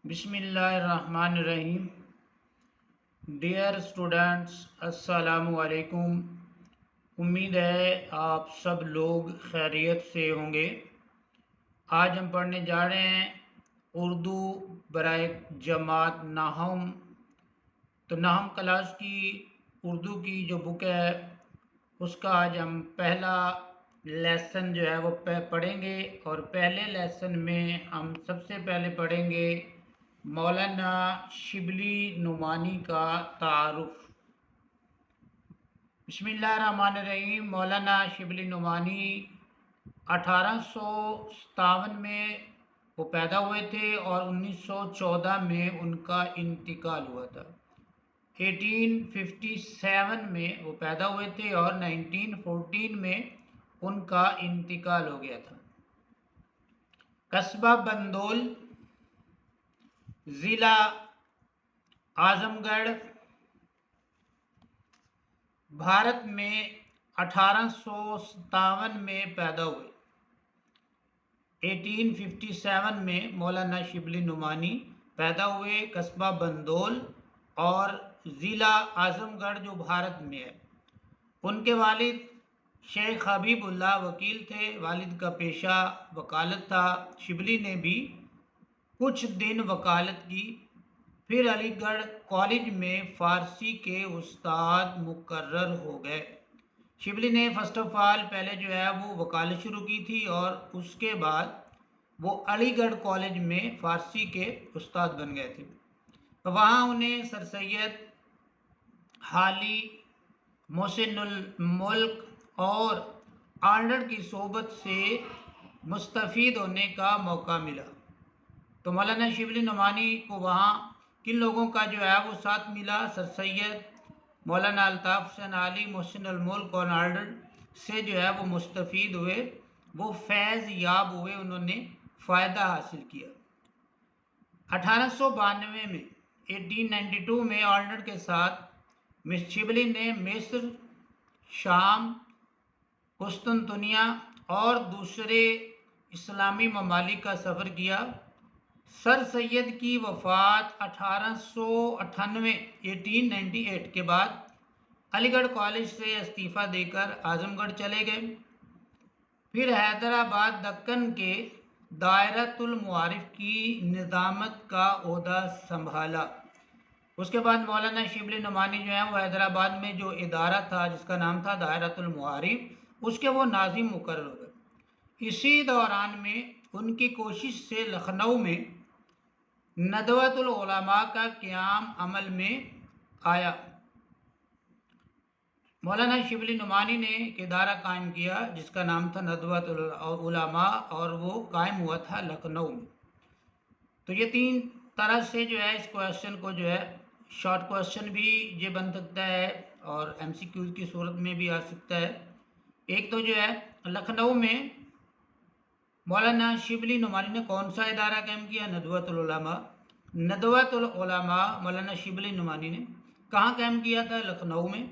بسم اللہ الرحمن الرحیم۔ ڈیئر اسٹوڈنٹس، السلام علیکم۔ امید ہے آپ سب لوگ خیریت سے ہوں گے۔ آج ہم پڑھنے جا رہے ہیں اردو برائے جماعت نحوم۔ تو نحوم کلاس کی اردو کی جو بک ہے اس کا آج ہم پہلا لیسن جو ہے وہ پڑھیں گے، اور پہلے لیسن میں ہم سب سے پہلے پڑھیں گے مولانا شبلی نعمانی کا تعارف۔ بسم اللہ الرحمن الرحیم۔ مولانا شبلی نعمانی 1857 میں وہ پیدا ہوئے تھے اور 1914 میں ان کا انتقال ہوا تھا۔ 1857 میں وہ پیدا ہوئے تھے اور 1914 میں ان کا انتقال ہو گیا تھا۔ قصبہ بندول، ضلع اعظم گڑھ، بھارت میں 1857 میں پیدا ہوئے۔ 1857 میں مولانا شبلی نعمانی پیدا ہوئے قصبہ بندول اور ضلع اعظم گڑھ جو بھارت میں ہے۔ ان کے والد شیخ حبیب اللہ وکیل تھے۔ والد کا پیشہ وکالت تھا۔ شبلی نے بھی کچھ دن وکالت کی، پھر علی گڑھ کالج میں فارسی کے استاد مقرر ہو گئے۔ شبلی نے فرسٹ آف آل پہلے جو ہے وہ وکالت شروع کی تھی، اور اس کے بعد وہ علی گڑھ کالج میں فارسی کے استاد بن گئے تھے۔ وہاں انہیں سر سید حالی، محسن الملک اور آرنلڈ کی صحبت سے مستفید ہونے کا موقع ملا۔ تو مولانا شبلی نعمانی کو وہاں کن لوگوں کا جو ہے وہ ساتھ ملا؟ سر سید مولانا الطاف حسین علی، محسن الملک اور آرنلڈ سے جو ہے وہ مستفید ہوئے، وہ فیض یاب ہوئے، انہوں نے فائدہ حاصل کیا۔ 1892 میں 1892 میں آرنلڈ کے ساتھ شبلی نے مصر، شام، قسطنطنیہ اور دوسرے اسلامی ممالک کا سفر کیا۔ سر سید کی وفات 1898 کے بعد علی گڑھ کالج سے استعفیٰ دے کر اعظم گڑھ چلے گئے، پھر حیدرآباد دکن کے دائرۃ المعارف کی نظامت کا عہدہ سنبھالا۔ اس کے بعد مولانا شبلی نعمانی جو ہے وہ حیدرآباد میں جو ادارہ تھا جس کا نام تھا دائرۃ المعارف، اس کے وہ ناظم مقرر ہو گئے۔ اسی دوران میں ان کی کوشش سے لکھنؤ میں ندوۃ العلماء کا قیام عمل میں آیا۔ مولانا شبلی نعمانی نے ایک ادارہ قائم کیا جس کا نام تھا ندوۃ العلماء، اور وہ قائم ہوا تھا لکھنؤ میں۔ تو یہ تین طرح سے جو ہے اس کویشچن کو جو ہے شارٹ کویشچن بھی یہ بن سکتا ہے اور ایم سی کیوز کی صورت میں بھی آ سکتا ہے۔ ایک تو جو ہے لکھنؤ میں مولانا شبلی نعمانی نے کون سا ادارہ قائم کیا؟ ندوۃ العلماء۔ ندوۃ العلماء مولانا شبلی نعمانی نے کہاں قائم کیا تھا؟ لکھنؤ میں۔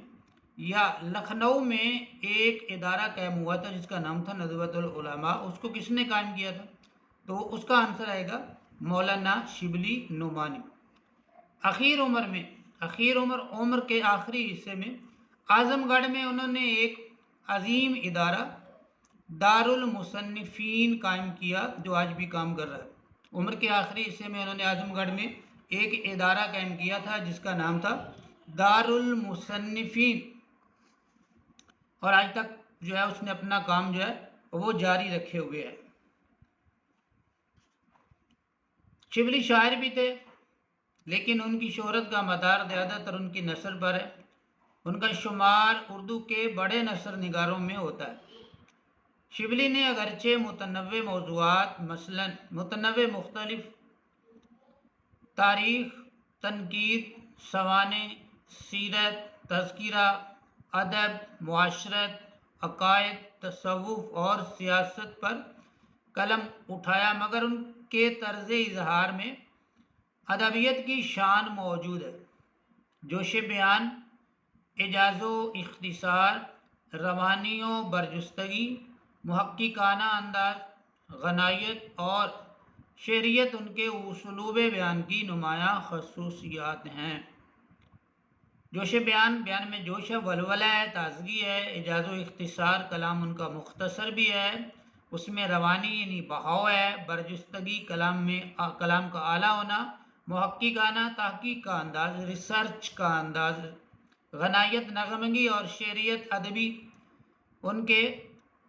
یا لکھنؤ میں ایک ادارہ قائم ہوا تھا جس کا نام تھا ندوۃ العلماء، اس کو کس نے قائم کیا تھا؟ تو اس کا آنسر آئے گا مولانا شبلی نعمانی۔ عمر کے آخری حصے میں اعظم گڑھ میں انہوں نے ایک عظیم ادارہ دارالمصنفین قائم کیا جو آج بھی کام کر رہا ہے۔ عمر کے آخری حصے میں انہوں نے اعظم گڑھ میں ایک ادارہ قائم کیا تھا جس کا نام تھا دارالمصنفین، اور آج تک جو ہے اس نے اپنا کام جو ہے وہ جاری رکھے ہوئے ہے۔ شبلی شاعر بھی تھے، لیکن ان کی شہرت کا مدار زیادہ تر ان کی نثر پر ہے۔ ان کا شمار اردو کے بڑے نثر نگاروں میں ہوتا ہے۔ شبلی نے اگرچہ متنوع موضوعات مثلاً مختلف تاریخ، تنقید، سوانح، سیرت، تذکرہ، ادب، معاشرت، عقائد، تصوف اور سیاست پر قلم اٹھایا، مگر ان کے طرز اظہار میں ادبیت کی شان موجود ہے۔ جوش بیان، اعجاز و اختصار، روانی و برجستگی، محققانہ انداز، غنائیت اور شعریت ان کے اسلوب بیان کی نمایاں خصوصیات ہیں۔ جوش بیان میں جوش ہے، ولولہ ہے، تازگی ہے، اعجاز و اختصار، کلام ان کا مختصر بھی ہے، اس میں روانی یعنی بہاؤ ہے، برجستگی کلام کا اعلیٰ ہونا، محققانہ تحقیق کا انداز، ریسرچ کا انداز، غنائیت نغمگی اور شعریت ادبی ان کے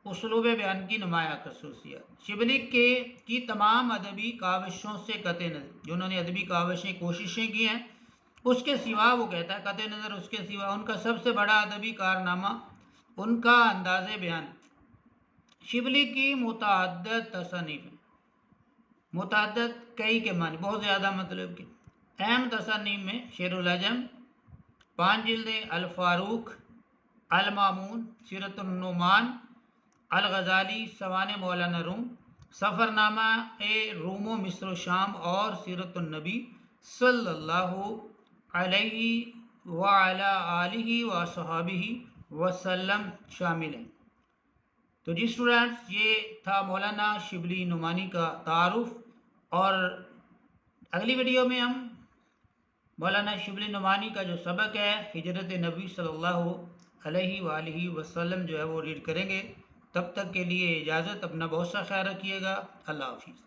اسلوب بیان کی نمایاں خصوصیات۔ شبلی کی تمام ادبی کاوشوں سے قطع نظر، جو انہوں نے ادبی کاوشیں کوششیں کی ہیں اس کے سوا، وہ کہتا ہے قطع نظر اس کے سوا ان کا سب سے بڑا ادبی کارنامہ ان کا انداز بیان۔ شبلی کی متعدد تصانیف ہیں، متعدد کئی کے معنی بہت زیادہ مطلب کے۔ اہم تصانیف میں شعر العجم، 5 جلدیں، الفاروق، المامون، سیرت النعمان، الغزالی، سوانح مولانا روم، سفر نامہ روم و مصر و شام اور سیرت النبی صلی اللہ علیہ وعلی آلہ وصحبہ وسلم شامل ہیں۔ تو جی اسٹوڈنٹس، یہ تھا مولانا شبلی نعمانی کا تعارف، اور اگلی ویڈیو میں ہم مولانا شبلی نعمانی کا جو سبق ہے ہجرت نبی صلی اللہ علیہ وآلہ وسلم جو ہے وہ ریڈ کریں گے۔ تب تک کے لیے اجازت، اپنا بہت سا خیال رکھیے گا، اللہ حافظ۔